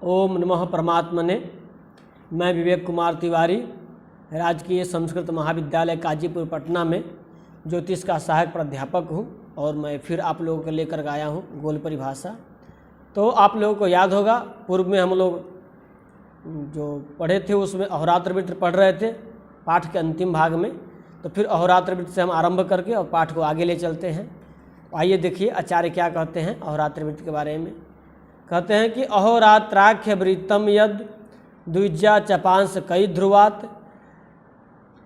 ओम नमः परमात्मने। मैं विवेक कुमार तिवारी राजकीय संस्कृत महाविद्यालय काजीपुर पटना में ज्योतिष का सहायक प्राध्यापक हूँ और मैं फिर आप लोगों को लेकर आया हूँ गोल परिभाषा। तो आप लोगों को याद होगा पूर्व में हम लोग जो पढ़े थे उसमें अहोरात्र वृत्त पढ़ रहे थे पाठ के अंतिम भाग में। तो फिर अहोरात्र वृत्त से हम आरंभ करके और पाठ को आगे ले चलते हैं। आइए देखिए आचार्य क्या कहते हैं अहोरात्र वृत्त के बारे में। कहते हैं कि अहोरात्राख्य वृत्तम यद द्विज्या चपांश कई ध्रुवात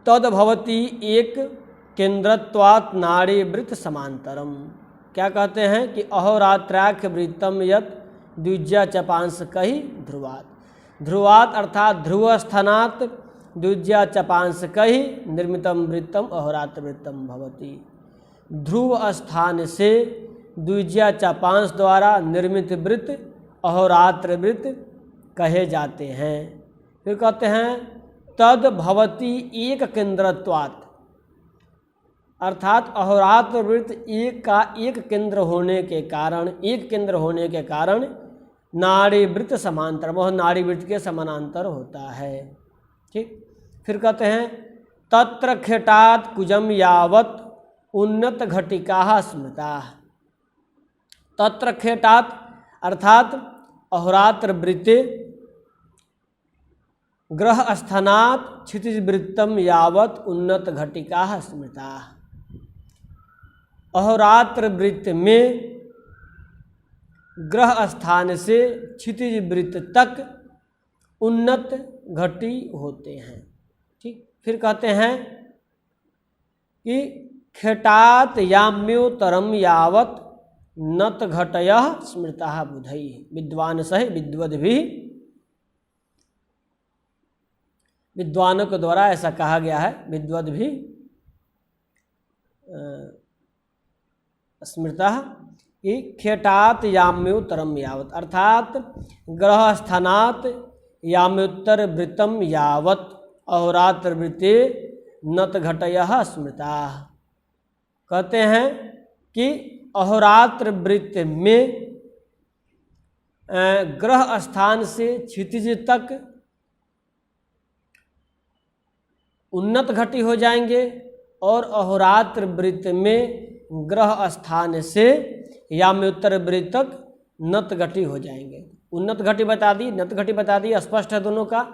तदभवती एक केंद्रत्वात् नाड़ी वृत्त समांतरम। क्या कहते हैं कि अहोरात्राख्य वृत्तम यद द्विज्या चपांश कई ध्रुवात अर्थात ध्रुव स्थानात् द्विज्या चपांश कई निर्मितम वृत्तम अहोरात्र वृत्तम भवति। ध्रुव स्थान से द्विज्या चपांश द्वारा निर्मित वृत्त अहोरात्र वृत्त कहे जाते हैं। फिर कहते हैं तद भवति एक केंद्रत्वात् अर्थात अहोरात्र वृत्त एक का एक केंद्र होने के कारण नाड़ी वृत्त समांतर वह नाड़ी वृत्त के समानांतर होता है। ठीक। फिर कहते हैं तत्र खेटात् कुजम यावत उन्नत घटिका स्मृता। तत्र खेटात् अर्थात अहोरात्र वृत्ते ग्रह स्थानात् क्षितिज वृत्तम यावत उन्नत घटिका स्मृता। अहोरात्र वृत्त में ग्रह स्थान से क्षितिज वृत्त तक उन्नत घटी होते हैं। ठीक। फिर कहते हैं कि खेटात याम्योतरम यावत नत घटयः स्मृतः बुधई विद्वान सह विद्वद्भिः। विद्वानों के द्वारा ऐसा कहा गया है विद्वद्भिः स्मृतः कि खेटात याम्योत्तरम यावत अर्थात ग्रह स्थानात् याम्योत्तर वृत्तम यावत अहोरात्र वृत्ते नत घटयः स्मृताः। कहते हैं कि अहोरात्र वृत्त में ग्रह स्थान से क्षितिज तक उन्नत घटी हो जाएंगे और अहोरात्र वृत्त में ग्रह स्थान से याम्योत्तर वृत्त तक नत घटी हो जाएंगे। उन्नत घटी बता दी, नत घटी बता दी, स्पष्ट है दोनों का।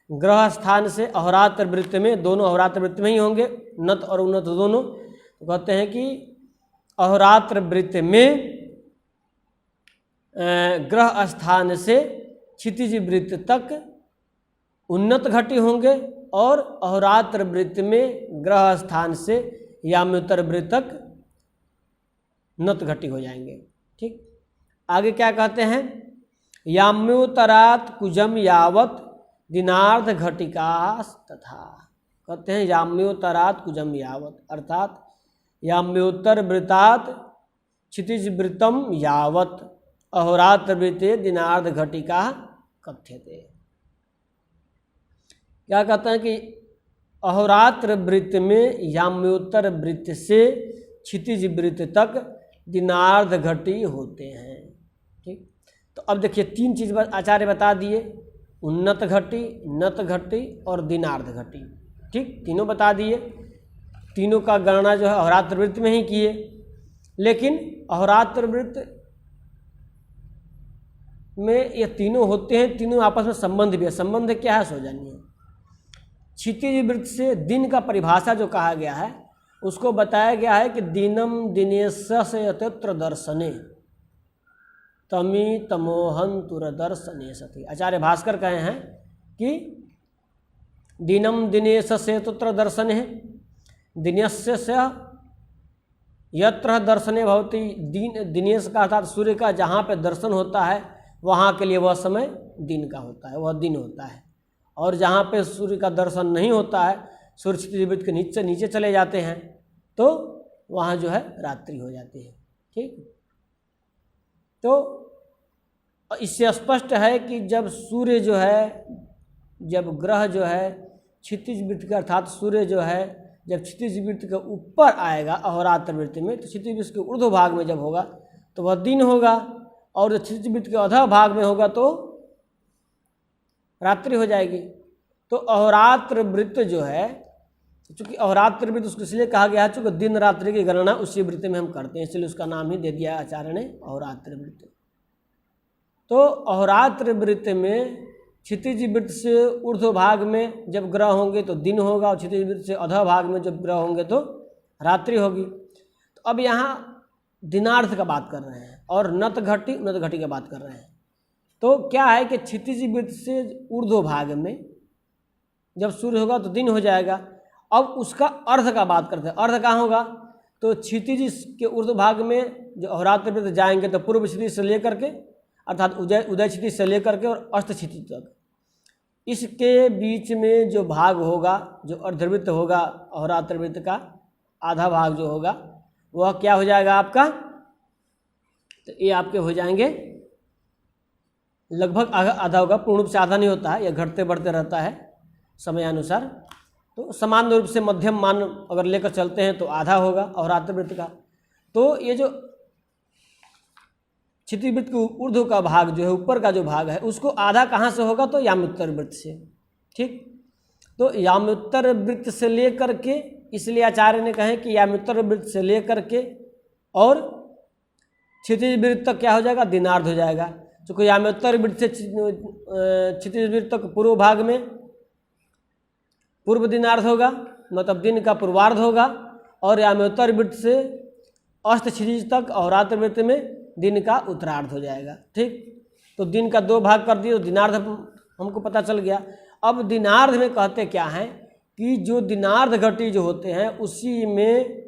ग्रह स्थान से अहोरात्र वृत्त में दोनों अहोरात्र वृत्त में ही होंगे, नत और उन्नत दोनों। तो कहते हैं कि अहोरात्र वृत्त में ग्रह स्थान से क्षितिज वृत्त तक उन्नत घटी होंगे और अहोरात्र वृत्त में ग्रह स्थान से याम्योत्तर वृत्त तक नत घटी हो जाएंगे। ठीक। आगे क्या कहते हैं याम्योत्तरात् कुजम यावत दिनार्ध घटिका तथा। कहते हैं याम्योत्तरात् कुजम यावत अर्थात याम्योत्तर वृत्तात् क्षितिज वृत्तम यावत अहोरात्र वृत्ते दिनार्ध घटिका कथ्यते। क्या कहते हैं कि अहोरात्र वृत्त में याम्योत्तर वृत्त से क्षितिज वृत्त तक दिनार्ध घटी होते हैं। ठीक। तो अब देखिए तीन चीज आचार्य बता दिए, उन्नत घटी, नत घटी और दिनार्ध घटी। ठीक। तीनों बता दिए। तीनों का गणना जो है अहोरात्र वृत्त में ही किए, लेकिन अहोरात्र वृत्त में ये तीनों होते हैं, तीनों आपस में संबंध भी है। संबंध क्या है सो जानिए। क्षितिज वृत्त से दिन का परिभाषा जो कहा गया है उसको बताया गया है कि दिनम दिनेशस्य यतत्र दर्शने तमी तमोहंतुर दर्शने सति। आचार्य भास्कर कहे हैं कि दिनम दिनेशस्य तत्र दर्शने है, दिनेशस्य यत्र दर्शने भवति। दिनेश का अर्थात सूर्य का जहाँ पे दर्शन होता है वहाँ के लिए वह समय दिन का होता है, वह दिन होता है। और जहाँ पे सूर्य का दर्शन नहीं होता है, सूर्य क्षितिज वृत्त के नीचे चले जाते हैं तो वहाँ जो है रात्रि हो जाती है। ठीक। तो इससे स्पष्ट है कि जब सूर्य जो है, जब ग्रह जो है क्षितिज वृत्त का अर्थात सूर्य जो है जब क्षितिज वृत्त के ऊपर आएगा अहोरात्र वृत्त में, तो क्षितिज वृत्त के ऊर्ध्व भाग में जब होगा तो वह दिन होगा, और क्षितिज वृत्त के अधः भाग में होगा तो रात्रि हो जाएगी। तो अहोरात्र वृत्त जो है, चूँकि अहोरात्र वृत्त उसको इसलिए कहा गया है चूँकि दिन रात्रि की गणना उसी वृत्त में हम करते हैं, इसलिए उसका नाम ही दे दिया आचार्य ने अहोरात्र वृत्त। तो अहोरात्र वृत्त में क्षितिज वृत्त से ऊर्ध्व भाग में जब ग्रह होंगे तो दिन होगा, और क्षितिज वृत्त से अधः भाग में जब ग्रह होंगे तो रात्रि होगी। तो अब यहाँ दिनार्थ का बात कर रहे हैं और नत घटी उन्नत घटी का बात कर रहे हैं। तो क्या है कि क्षितिज वृत्त से ऊर्ध्व भाग में जब सूर्य होगा तो दिन हो जाएगा। अब उसका अर्ध का बात करते हैं, अर्ध कहाँ होगा? तो क्षितिज के ऊर्ध्व भाग में जो अहोरात्र वृत्त जाएंगे तो पूर्व क्षितिज से लेकर के अर्थात उदय क्षितिज से लेकर के और अस्त क्षितिज तक, इसके बीच में जो भाग होगा, जो अर्धवृत्त होगा अहोरात्र वृत्त का आधा भाग जो होगा वह क्या हो जाएगा आपका? तो ये आपके हो जाएंगे लगभग आधा होगा, पूर्ण रूप से आधा नहीं होता है, यह घटते बढ़ते रहता है समयानुसार। तो सामान्य रूप से मध्यम मान अगर लेकर चलते हैं तो आधा होगा अहोरात्र वृत्त का। तो ये जो क्षितिज वृत्त के ऊर्ध्व का भाग जो है, ऊपर का जो भाग है, उसको आधा कहाँ से होगा? तो याम्योत्तर वृत्त से। ठीक, तो याम्योत्तर वृत्त से लेकर के, इसलिए आचार्य ने कहे कि याम्योत्तर वृत्त से लेकर के और क्षितिज वृत्त तक क्या हो जाएगा? दिनार्ध हो जाएगा। क्योंकि याम्योत्तर वृत्त से क्षितिज वृत्त तक पूर्व भाग में पूर्व दिनार्ध होगा, मतलब दिन का पूर्वार्ध होगा, और याम्योत्तर वृत्त से अस्त क्षितिज तक अहोरात्र वृत्त में दिन का उत्तरार्ध हो जाएगा। ठीक, तो दिन का दो भाग कर दिए तो दिनार्ध हमको पता चल गया। अब दिनार्ध में कहते क्या हैं कि जो दिनार्ध घटी जो होते हैं उसी में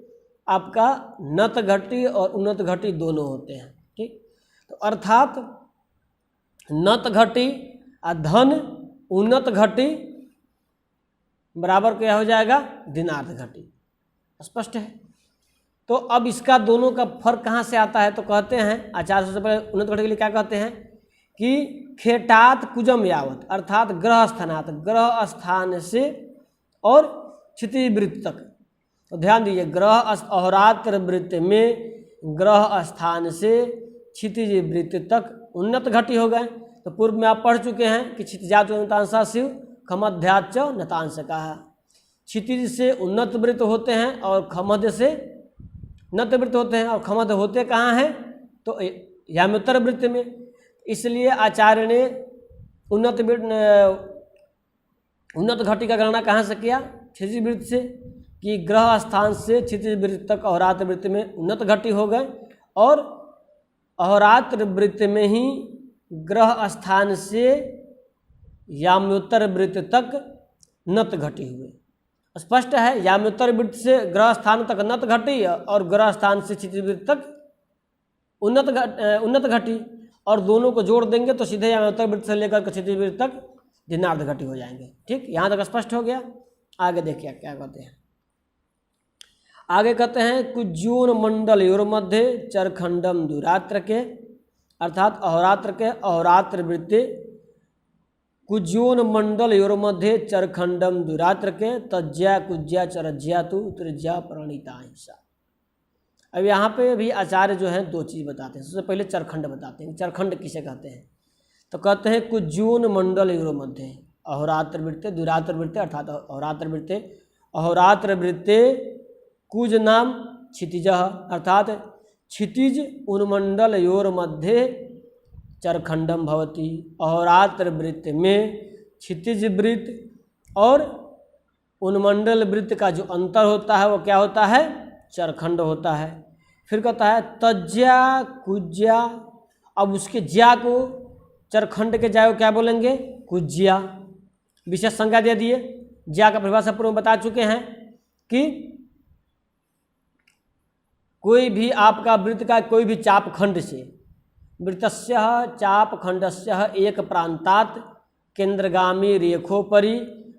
आपका नत घटी और उन्नत घटी दोनों होते हैं। ठीक, तो अर्थात नत घटी धन उन्नत घटी बराबर क्या हो जाएगा? दिनार्ध घटी। स्पष्ट है? तो अब इसका दोनों का फर्क कहाँ से आता है? तो कहते हैं आचार्य सबसे पहले उन्नत घटी के लिए क्या कहते हैं कि खेटात कुजम यावत, अर्थात ग्रह स्थानात, ग्रह स्थान से और क्षितिज वृत्त तक। तो ध्यान दीजिए, ग्रह अहोरात्र वृत्त में ग्रह स्थान से क्षितिज वृत्त तक उन्नत घटी हो गए। तो पूर्व में आप पढ़ चुके हैं कि क्षितिजाच नतांशा शिव खमध्याच नतांश कहा। क्षितिज से उन्नत वृत्त होते हैं और खमध्य से नत वृत्त होते हैं, और खमध्य होते कहाँ हैं? तो याम्योत्तर वृत्त में। इसलिए आचार्य ने उन्नत घटी का गणना कहाँ से किया? क्षितिज वृत्त से, कि ग्रह स्थान से क्षितिज वृत्त तक अहोरात्र वृत्त में उन्नत घटी हो गए, और अहोरात्र वृत्त में ही ग्रह स्थान से याम्योत्तर वृत्त तक नत घटी हुए। स्पष्ट है? याम्योत्तर वृत्त से ग्रह स्थान तक नत घटी और ग्रह स्थान से क्षितिज वृत्त तक उन्नत घटी, और दोनों को जोड़ देंगे तो सीधे याम्योत्तर वृत्त से लेकर क्षितिज वृत्त तक दिनार्ध घटी हो जाएंगे। ठीक, यहाँ तक स्पष्ट हो गया। आगे देखिए क्या कहते हैं। आगे कहते हैं कुज्योन मंडल योर मध्य चरखंडम दुरात्र के, अर्थात अहोरात्र के अहोरात्र वृत्त कुज्योन मंडल योर मध्य चरखंडम दुरात्र के तज्या कुज्या चरज्या तु त्रिज्या प्रणीता हिंसा। अब यहाँ पे भी आचार्य जो हैं दो चीज़ बताते हैं। सबसे पहले चरखंड बताते हैं। चरखंड किसे कहते हैं? तो कहते हैं कुज्योन मंडल योर मध्य, अहोरात्र वृत्त दुरात्र वृत्त, अर्थात अहोरात्र वृत्त अहोरात्र वृत्त कुज नाम क्षितिज, अर्थात क्षितिज उन्मंडल योर मध्य चरखंडम भवति। अहोरात्र वृत्त में क्षितिज वृत्त और उन्मंडल वृत्त का जो अंतर होता है वो क्या होता है? चरखंड होता है। फिर कहता है तज्या कुज्या, अब उसके ज्या को चरखंड के ज्या को क्या बोलेंगे? कुज्या। विशेष संज्ञा दे दिए। ज्या का परिभाषा पूर्व में बता चुके हैं कि कोई भी आपका वृत्त का कोई भी चापखंड से वृत्तस्य चापखंडस्य एक प्रांतात केंद्रगामी रेखोपरि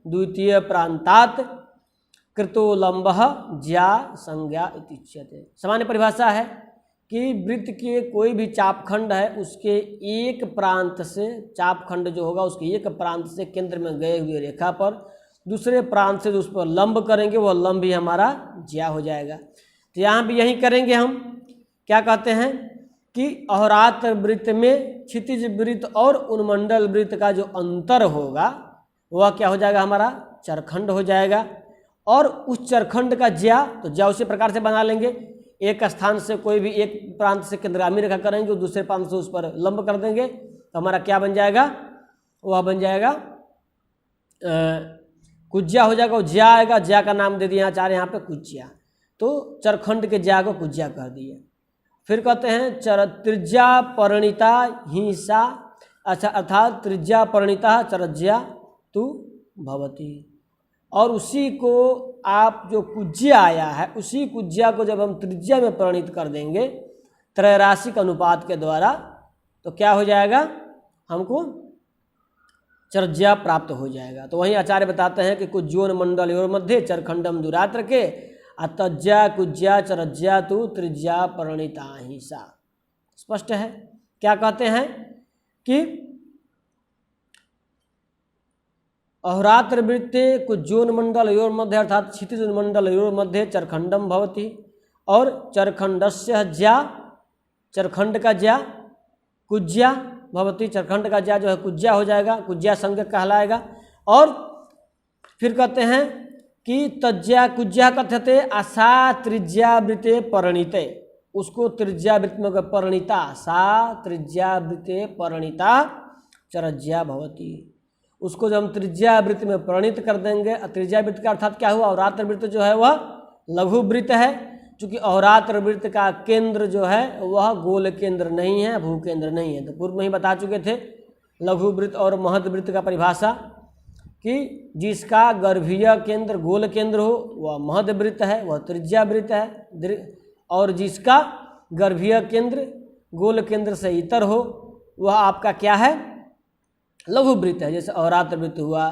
द्वितीय प्रांतात कृतोलंबः ज्या संज्ञा इत्युच्यते। सामान्य परिभाषा है कि वृत्त के कोई भी चापखंड है उसके एक प्रांत से, चापखंड जो होगा उसके एक प्रांत से केंद्र में गए हुए रेखा पर दूसरे प्रांत से जो उस पर लंब करेंगे वह लंब ही हमारा ज्या हो जाएगा। तो यहाँ भी यही करेंगे हम। क्या कहते हैं कि अहोरात्र वृत्त में क्षितिज वृत्त और उन्मंडल वृत्त का जो अंतर होगा वह क्या हो जाएगा, हमारा चरखंड हो जाएगा। और उस चरखंड का ज्या, तो ज्या उसी प्रकार से बना लेंगे, एक स्थान से कोई भी एक प्रांत से केंद्रगामी रेखा करेंगे, दूसरे प्रांत से उस पर लंब कर देंगे, तो हमारा क्या बन जाएगा, वह बन जाएगा कुज्या हो जाएगा। ज्या आएगा, ज्या का नाम दे दिया आचार्य यहाँ पे कुज्या, तो चरखंड के ज्या को कुज्या कह दिए। फिर कहते हैं त्रिज्या परिणीता हिंसा, अच्छा, अर्थात त्रिज्या परिणीता चरज्या तु भवती। और उसी को आप जो कुज्या आया है, उसी कुज्या को जब हम त्रिज्या में परिणित कर देंगे त्रैराशिक अनुपात के द्वारा, तो क्या हो जाएगा, हमको चरज्या प्राप्त हो जाएगा। तो वहीं आचार्य बताते हैं कि कुज्योन मंडल और मध्य चरखंडम दुरात्र के अतज्या कुज्या चरज्या तु त्रिज्या परिणीता हिंसा। स्पष्ट है। क्या कहते हैं कि अहोरात्र वृत्ते कुज्योन मंडल योर मध्य अर्थात क्षितिज मंडल योर मध्य चरखंडम भवति, और चरखंडस्य ज्या, चरखंड का ज्या कुज्या भवति, चरखंड का ज्या जो है कुज्या हो जाएगा, कुज्या संज्ञक कहलाएगा। और फिर कहते हैं कि तज्या कुज्या कथ्यते असा त्रिज्यावृते परिणीते, उसको त्रिज्यावृत्त में परिणीता, सा त्रिज्यावृते परिणीता चरज्या भवति, उसको जब हम त्रिज्यावृत्त में परिणित कर देंगे। त्रिज्यावृत्त का अर्थात क्या हुआ, अहोरात्र वृत्त जो है वह लघु वृत्त है, क्योंकि अहोरात्र वृत्त का केंद्र जो है वह गोल केंद्र नहीं है, भू केंद्र नहीं है। तो पूर्व में ही बता चुके थे लघु वृत्त और महद वृत्त का परिभाषा, कि जिसका गर्भीय केंद्र गोल केंद्र हो वह महद वृत्त है, वह त्रिज्यावृत्त है, और जिसका गर्भीय केंद्र गोल केंद्र से इतर हो वह आपका क्या है, लघु वृत्त है। जैसे अहोरात्र वृत्त हुआ,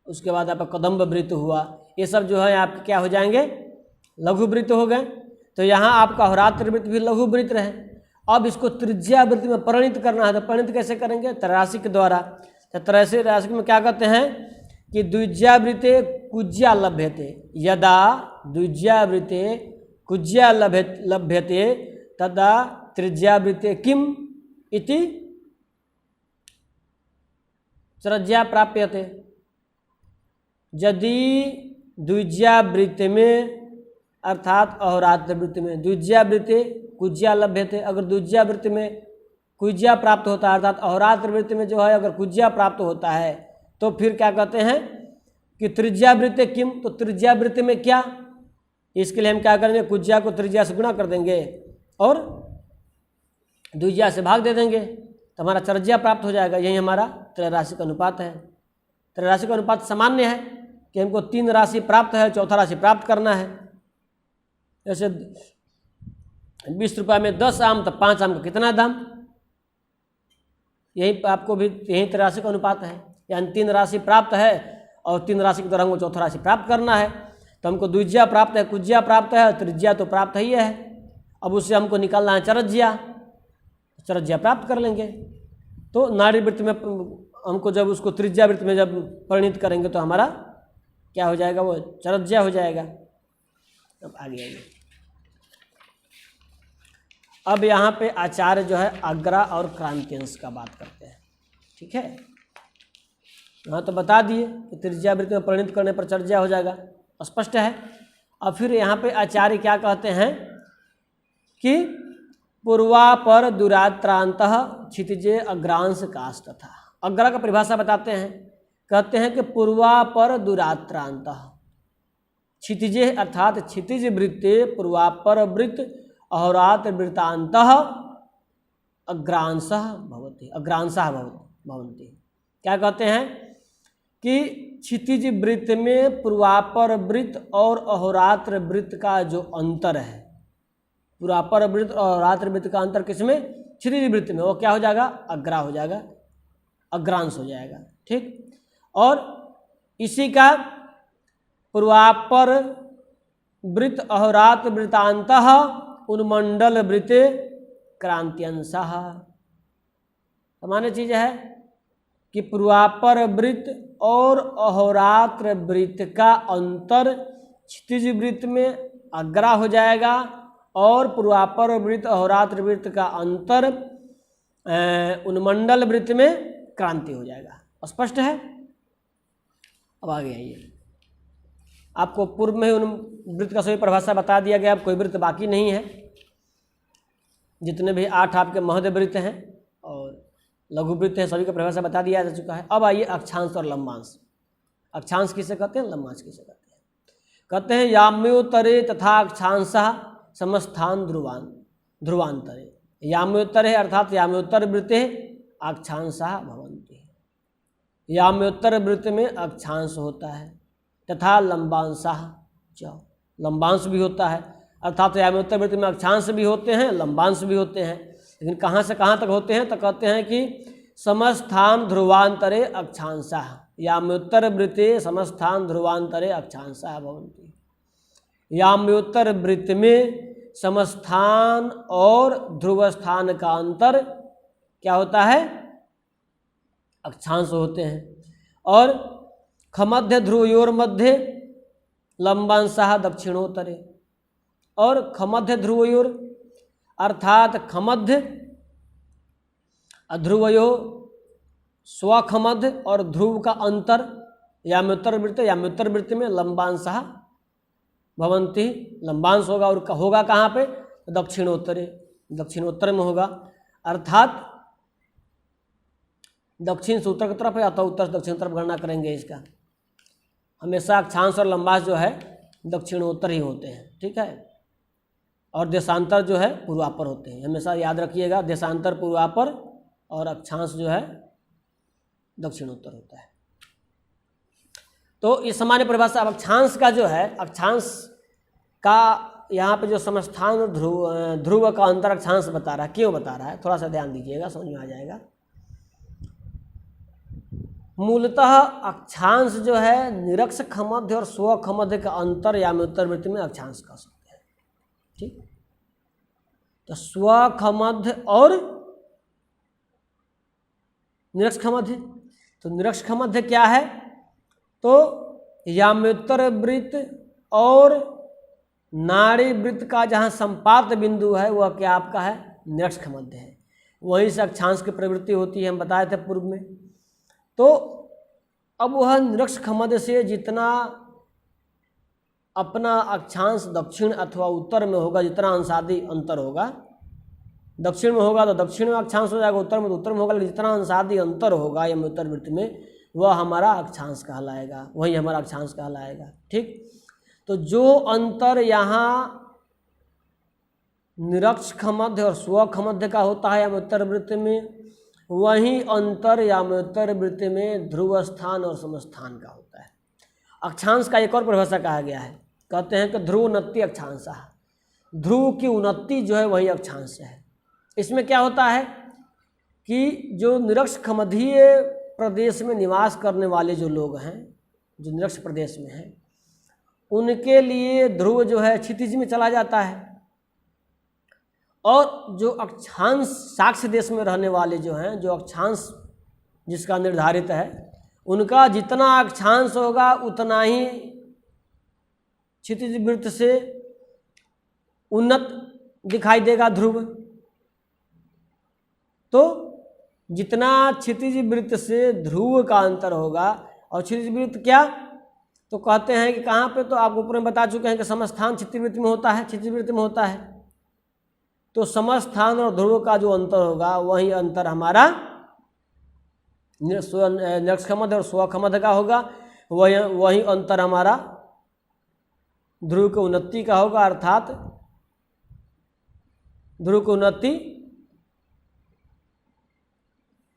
उसके बाद आपका कदम्ब वृत्त हुआ, ये सब जो है आपके क्या हो जाएंगे, लघु वृत्त हो गए। तो यहाँ आपका अहोरात्र वृत्त भी लघु वृत्त रहे। अब इसको त्रिज्यावृत्त में परिणित करना है, तो परिणित कैसे करेंगे, त्रैराशिक के द्वारा। तो त्रैराशिक में क्या कहते हैं कि द्विज्यावृत्ते कुज्या लभ्यते, यदा द्विज्यावृत्ते कुज्या लभ्यते तदा त्रिज्यावृत्ते किम इति चरज्या प्राप्यते। यदि द्विज्यावृत्त में अर्थात अहोरात्र वृत्त में द्विज्यावृत्ते कुज्या लभ्यते, अगर द्विज्यावृत्त में कुज्या प्राप्त होता है अर्थात अहोरात्र वृत्त में जो है अगर कुज्या प्राप्त होता है, तो फिर क्या कहते हैं कि त्रिज्यावृत्ते किम, तो त्रिज्यावृत्त में क्या, इसके लिए हम क्या करेंगे, कुज्या को त्रिज्या से गुणा कर देंगे और द्विज्या से भाग दे देंगे, तो हमारा चरज्या प्राप्त हो जाएगा। यही हमारा त्रैराशिक अनुपात है। त्रैराशिक अनुपात सामान्य है कि हमको 3 राशि प्राप्त है, चौथा राशि प्राप्त करना है। जैसे 20 रुपये में 10 आम, तो 5 आम का कितना दाम, यही आपको भी यही त्रैराशिक अनुपात है। यानी 3 राशि प्राप्त है और 3 राशि के द्वारा हमको चौथा राशि प्राप्त करना है, तो हमको द्विज्या प्राप्त है, कुज्या प्राप्त है, त्रिज्या तो प्राप्त ही है। अब उससे हमको निकालना है चरज्या, चरज्या प्राप्त कर लेंगे। तो नाड़ी वृत्त में हमको जब उसको त्रिज्या वृत्त में जब परिणित करेंगे तो हमारा क्या हो जाएगा, वो चरज्या हो जाएगा। अब आगे आइए। अब यहाँ पे आचार्य जो है अग्रा और क्रांतियांश का बात करते हैं। ठीक है, यहाँ तो बता दिए कि त्रिज्या वृत्त में परिणित करने पर चरज्या हो जाएगा, स्पष्ट है। अब फिर यहाँ पे आचार्य क्या कहते हैं कि पूर्वापर दुरात्रांतः क्षितिजे अग्रांश काष्ठतः। अग्रा का परिभाषा बताते हैं, कहते हैं कि पूर्वापर दुरात्रांतः क्षितिजे अर्थात क्षितिज वृत्ते पूर्वापर वृत्त अहोरात्र वृत्तांतः अग्रांशः भवति, अग्रांशः भवन्ति। क्या कहते हैं कि क्षितिज वृत्त में पूर्वापर वृत्त और अहोरात्र वृत्त का जो अंतर है, पूर्वापर वृत्त और अहोरात्र वृत्त का अंतर किसमें, क्षितिज वृत्त में, वो क्या हो जाएगा, अग्रा हो जाएगा, अग्रांश हो जाएगा। ठीक, और इसी का पूर्वापर वृत्त अहोरात्र वृत्तांतः उन्मंडल वृत्ते क्रांत्यंशः। सामान्य चीज है कि पूर्वापर वृत्त और अहोरात्र वृत्त का अंतर क्षितिज वृत्त में अग्रा हो जाएगा और पूर्वापर वृत्त अहोरात्र वृत्त का अंतर उन्मंडल वृत्त में क्रांति हो जाएगा। स्पष्ट है? अब आगे आइए, आपको पूर्व में ही उन वृत्त का सभी परिभाषा बता दिया गया। अब कोई वृत्त बाकी नहीं है, जितने भी 8 आपके महोदय वृत्त हैं और लघु वृत्त हैं सभी का परिभाषा बता दिया जा चुका है। अब आइए अक्षांश और लंबांश। अक्षांश किसे कहते हैं, लंबांश किसे कहते हैं? कहते हैं याम्योत्तरे तथा अक्षांशः समस्थान ध्रुवांतरे। याम्योत्तरे अर्थात याम्योत्तर वृत्ते अक्षांशः भवन्ति। याम्योत्तर वृत्त में अक्षांश होता है तथा लंबांशः च, लंबांश भी होता है। अर्थात याम्योत्तर वृत्त में अक्षांश भी होते हैं, लंबांश भी होते हैं। लेकिन कहाँ से कहाँ तक होते हैं? तो कहते हैं कि समस्थान ध्रुवांतरे अक्षांशः, याम्योत्तर वृत्ते समस्थान ध्रुवांतरे अक्षांशः भवन्ति। याम्योत्तर वृत्त में समस्थान और ध्रुव स्थान का अंतर क्या होता है? अक्षांश होते हैं। और खमध्य ध्रुवयोर मध्य लंबांशः दक्षिणोत्तरे। और खमध्य ध्रुवयोर अर्थात खमध्य ध्रुवयो स्वखमध्य और ध्रुव का अंतर याम्योत्तर वृत्त में लंबांशः भवन्ति, लंबांश होगा। और होगा कहाँ पे? दक्षिणोत्तरे, दक्षिणोत्तर में होगा। अर्थात दक्षिण से उत्तर की तरफ है अथवा उत्तर से दक्षिण तरफ गणना करेंगे इसका। हमेशा अक्षांश और लंबांश जो है दक्षिणोत्तर ही होते हैं, ठीक है। और देशांतर जो है पूर्वापर होते हैं, हमेशा याद रखिएगा। देशांतर पूर्वापर और अक्षांश जो है दक्षिणोत्तर होता है। तो इस सामान्य परिभाषा। अब अक्षांश का जो है, अक्षांश का यहाँ पे जो समस्थान और ध्रुव का अंतर अक्षांश बता रहा है। क्यों बता रहा है? थोड़ा सा ध्यान दीजिएगा, समझ में आ जाएगा। मूलतः अक्षांश जो है निरक्ष खमध्य और स्वखमध्य का अंतर याम्योत्तर वृत्त में अक्षांश कह सकते हैं, ठीक। तो स्वखमध्य और निरक्ष खमध्य। तो निरक्ष खमध्य क्या है? तो याम्योत्तर वृत्त और नाड़ी वृत्त का जहाँ संपात बिंदु है वह क्या आपका है? निरक्ष खमध्य है। वहीं से अक्षांश की प्रवृत्ति होती है, हम बताए थे पूर्व में। तो अब वह निरक्ष खमध्य से जितना अपना अक्षांश दक्षिण अथवा उत्तर में होगा, जितना अंशादि अंतर होगा, दक्षिण में होगा तो दक्षिण में अक्षांश हो जाएगा, उत्तर में तो उत्तर में होगा। लेकिन जितना अंशादि अंतर होगा याम्योत्तर वृत्त में वह हमारा अक्षांश कहलाएगा, वही हमारा अक्षांश कहलाएगा, ठीक। तो जो अंतर यहाँ निरक्ष खमध्य और स्वखमध्य का होता है याम्योत्तर वृत्त में, वही अंतर याम्योत्तर वृत्त में ध्रुव स्थान और समस्थान का होता है। अक्षांश का एक और परिभाषा कहा गया है, कहते हैं कि ध्रुव उन्नति अक्षांशः। ध्रुव की उन्नति जो है वही अक्षांश है। इसमें क्या होता है कि जो निरक्ष खमधीय प्रदेश में निवास करने वाले जो लोग हैं, जो निरक्ष प्रदेश में हैं, उनके लिए ध्रुव जो है क्षितिज में चला जाता है। और जो अक्षांश साक्ष्य देश में रहने वाले जो हैं, जो अक्षांश जिसका निर्धारित है, उनका जितना अक्षांश होगा उतना ही क्षितिज वृत्त से उन्नत दिखाई देगा ध्रुव। तो जितना क्षितिज वृत्त से ध्रुव का अंतर होगा, और क्षितिज वृत्त क्या, तो कहते हैं कि कहाँ पे, तो आपको ऊपर में बता चुके हैं कि समस्थान क्षितिज वृत्त में होता है, क्षितिज वृत्त में होता है। तो समस्थान और ध्रुव का जो अंतर होगा वही अंतर हमारा निरक्ष खमध्य और स्वखमध्य का होगा। वही अंतर हमारा ध्रुव की उन्नति का होगा, अर्थात ध्रुव की उन्नति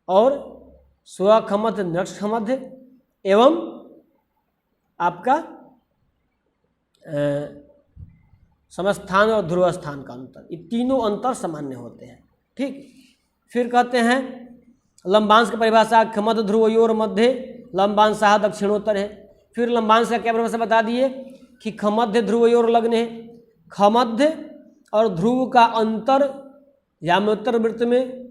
और स्वखमध्य निरक्ष खमध्य एवं आपका समस्थान और ध्रुव स्थान का अंतर, ये तीनों अंतर सामान्य होते हैं, ठीक। फिर कहते हैं लंबांश की परिभाषा, खमध्य ध्रुवयोर मध्य लंबांशः दक्षिणोत्तर है। फिर लंबांश का क्या परिभाषा बता दिए कि खमध्य ध्रुवयोर लग्न है। खमध्य और ध्रुव का अंतर याम्योत्तर वृत्त में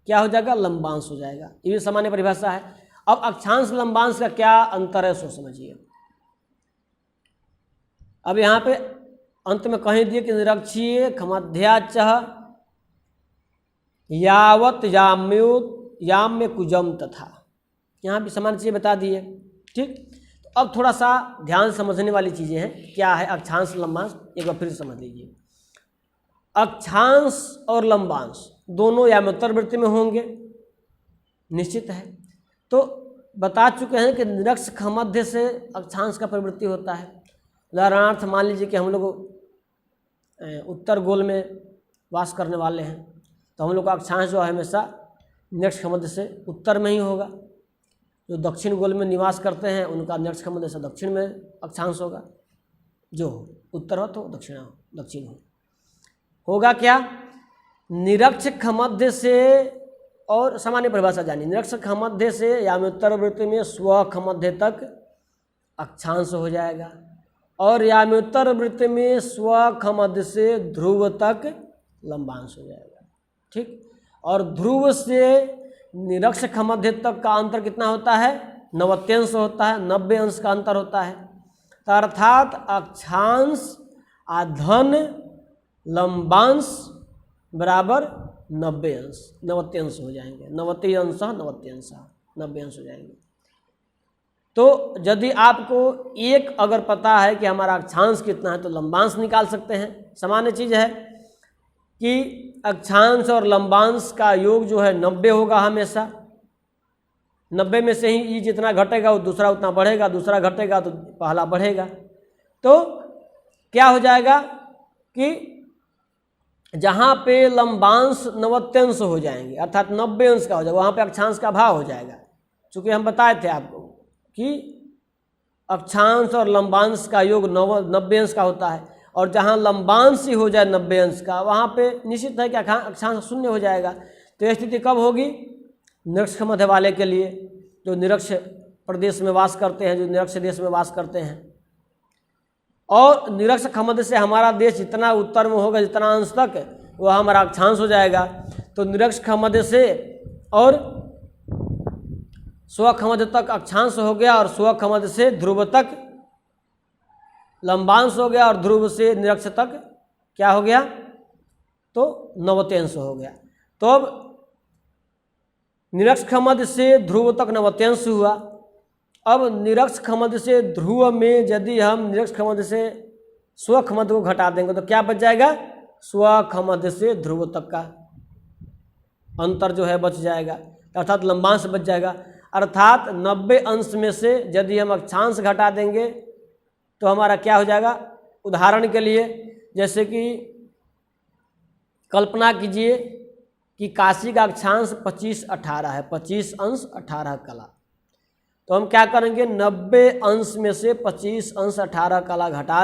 क्या हो जाएगा? लंबांश हो जाएगा। ये सामान्य परिभाषा है। अब अक्षांश लंबांश का क्या अंतर है सो समझिए। अब यहाँ पे अंत में कहीं दिए कि निरक्षीय खमध्याच यावत याम्य कुजम तथा, यहाँ भी समान चीज़ें बता दिए। ठीक, तो अब थोड़ा सा ध्यान समझने वाली चीज़ें हैं। क्या है अक्षांश लंबांश, एक बार फिर समझ लीजिए। अक्षांश और लंबांश दोनों याम्योत्तर वृत्ति में होंगे, निश्चित है। तो बता चुके हैं कि निरक्ष खमध्य से अक्षांश का प्रवृत्ति होता है। उदाहरणार्थ मान लीजिए कि हम लोग उत्तर गोल में वास करने वाले हैं, तो हम लोग का अक्षांश जो है हमेशा निरक्ष खमध्य से उत्तर में ही होगा। जो दक्षिण गोल में निवास करते हैं उनका निरक्ष खमध्य से दक्षिण में अक्षांश होगा। जो उत्तर हो तो दक्षिण होगा क्या, निरक्ष खमध्य से। और सामान्य परिभाषा जानिए, निरक्ष खमध्य से याम्योत्तर वृत्ति में स्व खमध्य तक अक्षांश हो जाएगा, और याम्योत्तर वृत्ति में स्व खमध्य से ध्रुव तक लंबांश हो जाएगा। ठीक, और ध्रुव से निरक्ष खमध्य तक का अंतर कितना होता है, 90 अंश होता है, 90 अंश का अंतर होता है। तो अर्थात अक्षांश आधन लंबांश बराबर 90 अंश, 90 अंश हो जाएंगे। 90 अंश 90 अंश हो जाएंगे। तो यदि आपको एक अगर पता है कि हमारा अक्षांश कितना है तो लंबांश निकाल सकते हैं। सामान्य चीज़ है कि अक्षांश और लंबांश का योग जो है 90 होगा हमेशा। 90 में से ही ई जितना घटेगा वो दूसरा उतना बढ़ेगा, दूसरा घटेगा तो पहला बढ़ेगा। तो क्या हो जाएगा कि जहाँ पे लंबांश 90 अंश हो जाएंगे अर्थात 90 अंश का हो जाएगा, वहाँ पे अक्षांश का भाव हो जाएगा। चूँकि हम बताए थे आपको कि अक्षांश और लंबांश का योग 90 अंश का होता है, और जहाँ लंबांश ही हो जाए 90 अंश का वहाँ पे निश्चित है कि अक्षांश शून्य हो जाएगा। तो यह स्थिति कब होगी, निरक्ष खमध्य वाले के लिए, जो निरक्ष प्रदेश में वास करते हैं, जो निरक्ष देश में वास करते हैं। और निरक्ष खमध्य से हमारा देश जितना उत्तर में होगा, जितना अंश तक, वह हमारा अक्षांश हो जाएगा। तो निरक्ष खमध्य से और स्व खमध्य तक अक्षांश हो गया, और स्व खमध्य से ध्रुव तक लंबांश हो गया, और ध्रुव से निरक्ष तक क्या हो गया, तो 90 अंश हो गया। तो अब निरक्ष खमध्य से ध्रुव तक 90 अंश हुआ। अब निरक्ष खमध्य से ध्रुव में यदि हम निरक्ष खमध्य से स्व खमध्य को घटा देंगे तो क्या बच जाएगा, स्व खमध्य से ध्रुव तक का अंतर जो है बच जाएगा, अर्थात लंबांश बच जाएगा। अर्थात 90 अंश में से यदि हम अक्षांश घटा देंगे तो हमारा क्या हो जाएगा। उदाहरण के लिए जैसे कि कल्पना कीजिए कि काशी का अक्षांश 25-18 है, 25 अंश 18 कला। तो हम क्या करेंगे, 90 अंश में से 25 अंश 18 कला घटा